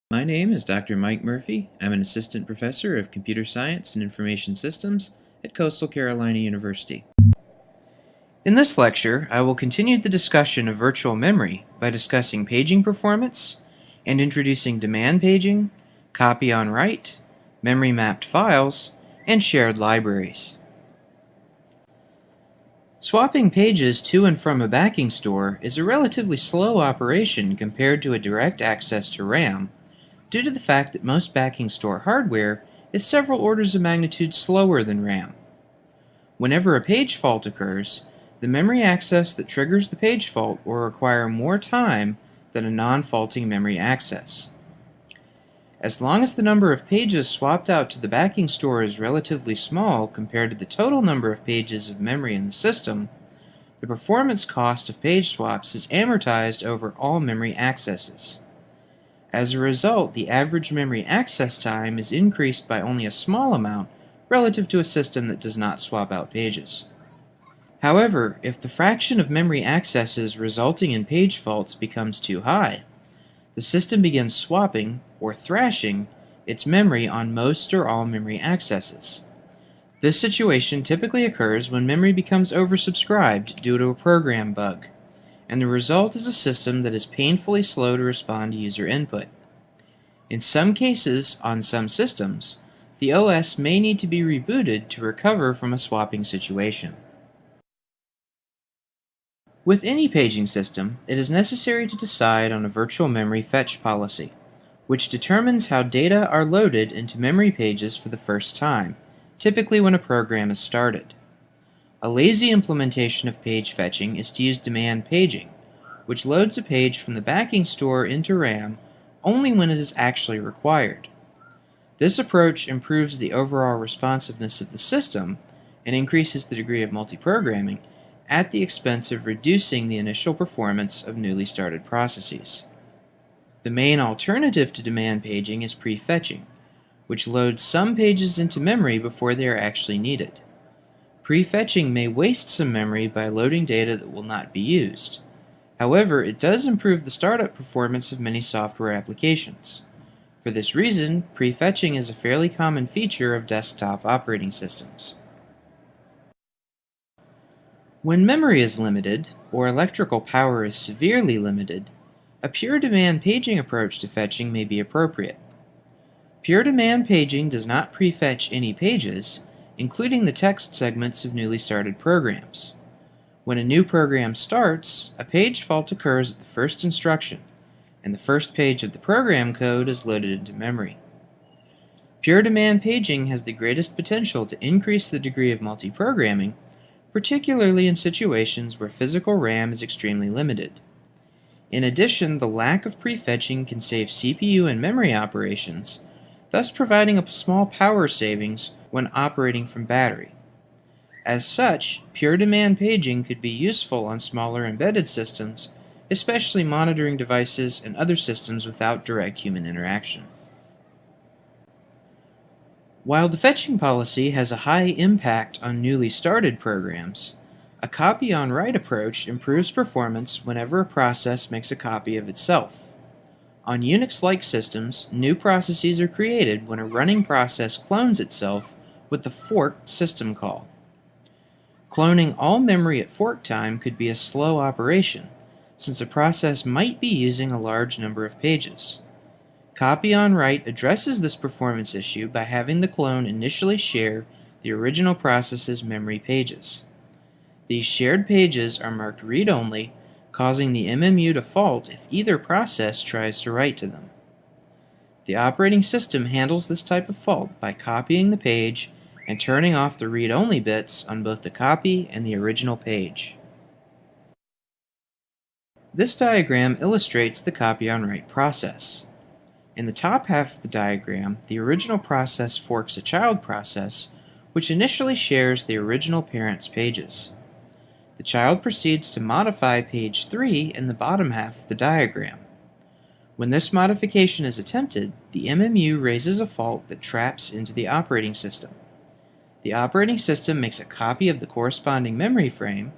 My name is Dr. Mike Murphy. I'm an assistant professor of computer science and information systems at Coastal Carolina University. In this lecture, I will continue the discussion of virtual memory by discussing paging performance and introducing demand paging, copy on write, memory mapped files, and shared libraries. Swapping pages to and from a backing store is a relatively slow operation compared to a direct access to RAM, due to the fact that most backing store hardware is several orders of magnitude slower than RAM. Whenever a page fault occurs, the memory access that triggers the page fault will require more time than a non-faulting memory access. As long as the number of pages swapped out to the backing store is relatively small compared to the total number of pages of memory in the system, the performance cost of page swaps is amortized over all memory accesses. As a result, the average memory access time is increased by only a small amount relative to a system that does not swap out pages. However, if the fraction of memory accesses resulting in page faults becomes too high, the system begins swapping, or thrashing, its memory on most or all memory accesses. This situation typically occurs when memory becomes oversubscribed due to a program bug, and the result is a system that is painfully slow to respond to user input. In some cases, on some systems, the OS may need to be rebooted to recover from a swapping situation. With any paging system, it is necessary to decide on a virtual memory fetch policy, which determines how data are loaded into memory pages for the first time, typically when a program is started. A lazy implementation of page fetching is to use demand paging, which loads a page from the backing store into RAM only when it is actually required. This approach improves the overall responsiveness of the system and increases the degree of multiprogramming at the expense of reducing the initial performance of newly started processes. The main alternative to demand paging is prefetching, which loads some pages into memory before they are actually needed. Prefetching may waste some memory by loading data that will not be used. However, it does improve the startup performance of many software applications. For this reason, prefetching is a fairly common feature of desktop operating systems. When memory is limited, or electrical power is severely limited, a pure demand paging approach to fetching may be appropriate. Pure demand paging does not prefetch any pages, including the text segments of newly started programs. When a new program starts, a page fault occurs at the first instruction, and the first page of the program code is loaded into memory. Pure demand paging has the greatest potential to increase the degree of multiprogramming, particularly in situations where physical RAM is extremely limited. In addition, the lack of prefetching can save CPU and memory operations, thus providing a small power savings when operating from battery. As such, pure demand paging could be useful on smaller embedded systems, especially monitoring devices and other systems without direct human interaction. While the fetching policy has a high impact on newly started programs, a copy on write approach improves performance whenever a process makes a copy of itself. On Unix-like systems, new processes are created when a running process clones itself with the fork system call. Cloning all memory at fork time could be a slow operation, since a process might be using a large number of pages. Copy on write addresses this performance issue by having the clone initially share the original process's memory pages. These shared pages are marked read-only, causing the MMU to fault if either process tries to write to them. The operating system handles this type of fault by copying the page and turning off the read-only bits on both the copy and the original page. This diagram illustrates the copy on write process. In the top half of the diagram, the original process forks a child process, which initially shares the original parent's pages. The child proceeds to modify page 3 in the bottom half of the diagram. When this modification is attempted, the MMU raises a fault that traps into the operating system. The operating system makes a copy of the corresponding memory frame,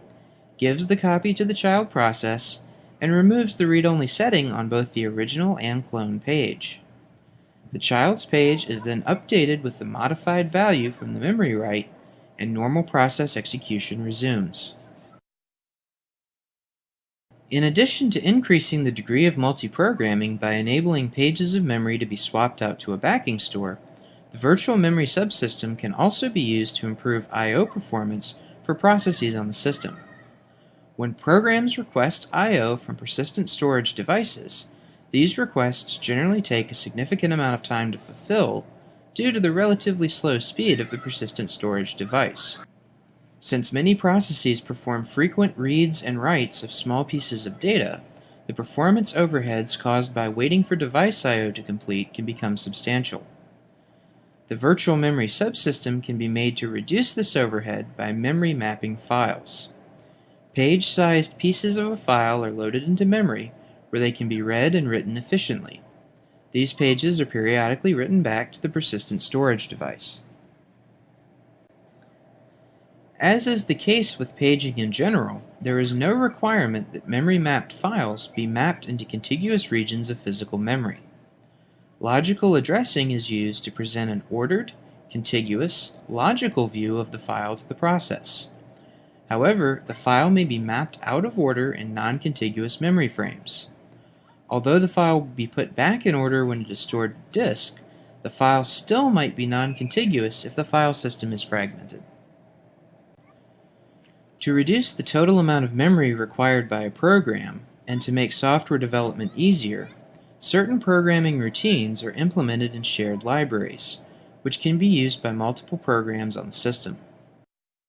gives the copy to the child process, and removes the read-only setting on both the original and clone page. The child's page is then updated with the modified value from the memory write, and normal process execution resumes. In addition to increasing the degree of multiprogramming by enabling pages of memory to be swapped out to a backing store, the virtual memory subsystem can also be used to improve I/O performance for processes on the system. When programs request I/O from persistent storage devices, these requests generally take a significant amount of time to fulfill due to the relatively slow speed of the persistent storage device. Since many processes perform frequent reads and writes of small pieces of data, the performance overheads caused by waiting for device I/O to complete can become substantial. The virtual memory subsystem can be made to reduce this overhead by memory mapping files. Page-sized pieces of a file are loaded into memory where they can be read and written efficiently. These pages are periodically written back to the persistent storage device. As is the case with paging in general, there is no requirement that memory-mapped files be mapped into contiguous regions of physical memory. Logical addressing is used to present an ordered, contiguous, logical view of the file to the process. However, the file may be mapped out of order in non-contiguous memory frames. Although the file will be put back in order when it is stored to disk, the file still might be non-contiguous if the file system is fragmented. To reduce the total amount of memory required by a program, and to make software development easier, certain programming routines are implemented in shared libraries, which can be used by multiple programs on the system.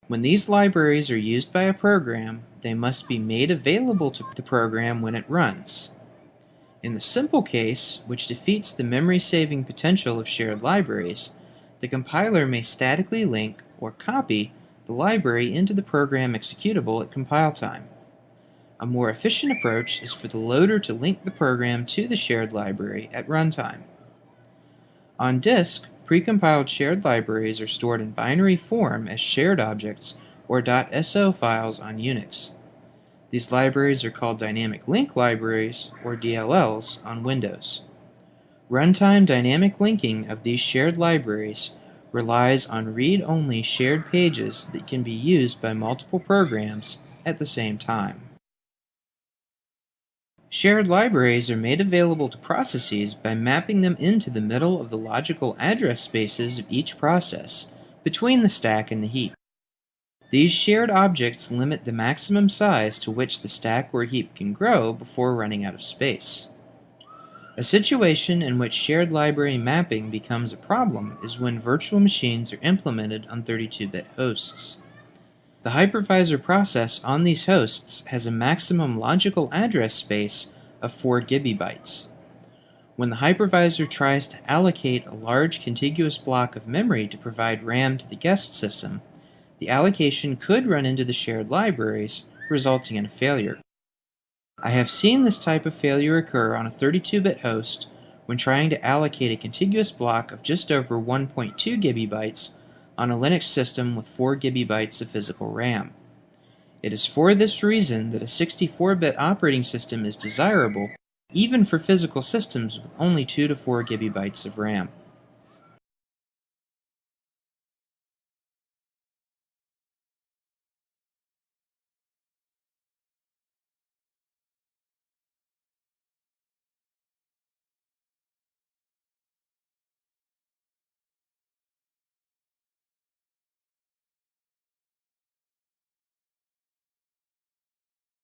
When these libraries are used by a program, they must be made available to the program when it runs. In the simple case, which defeats the memory-saving potential of shared libraries, the compiler may statically link or copy the library into the program executable at compile time. A more efficient approach is for the loader to link the program to the shared library at runtime. On disk, precompiled shared libraries are stored in binary form as shared objects or .so files on Unix. These libraries are called dynamic link libraries, or DLLs, on Windows. Runtime dynamic linking of these shared libraries relies on read-only shared pages that can be used by multiple programs at the same time. Shared libraries are made available to processes by mapping them into the middle of the logical address spaces of each process, between the stack and the heap. These shared objects limit the maximum size to which the stack or heap can grow before running out of space. A situation in which shared library mapping becomes a problem is when virtual machines are implemented on 32-bit hosts. The hypervisor process on these hosts has a maximum logical address space of 4 GB. When the hypervisor tries to allocate a large contiguous block of memory to provide RAM to the guest system, the allocation could run into the shared libraries, resulting in a failure. I have seen this type of failure occur on a 32-bit host when trying to allocate a contiguous block of just over 1.2 GB on a Linux system with 4 GB of physical RAM. It is for this reason that a 64-bit operating system is desirable even for physical systems with only 2 to 4 GB of RAM.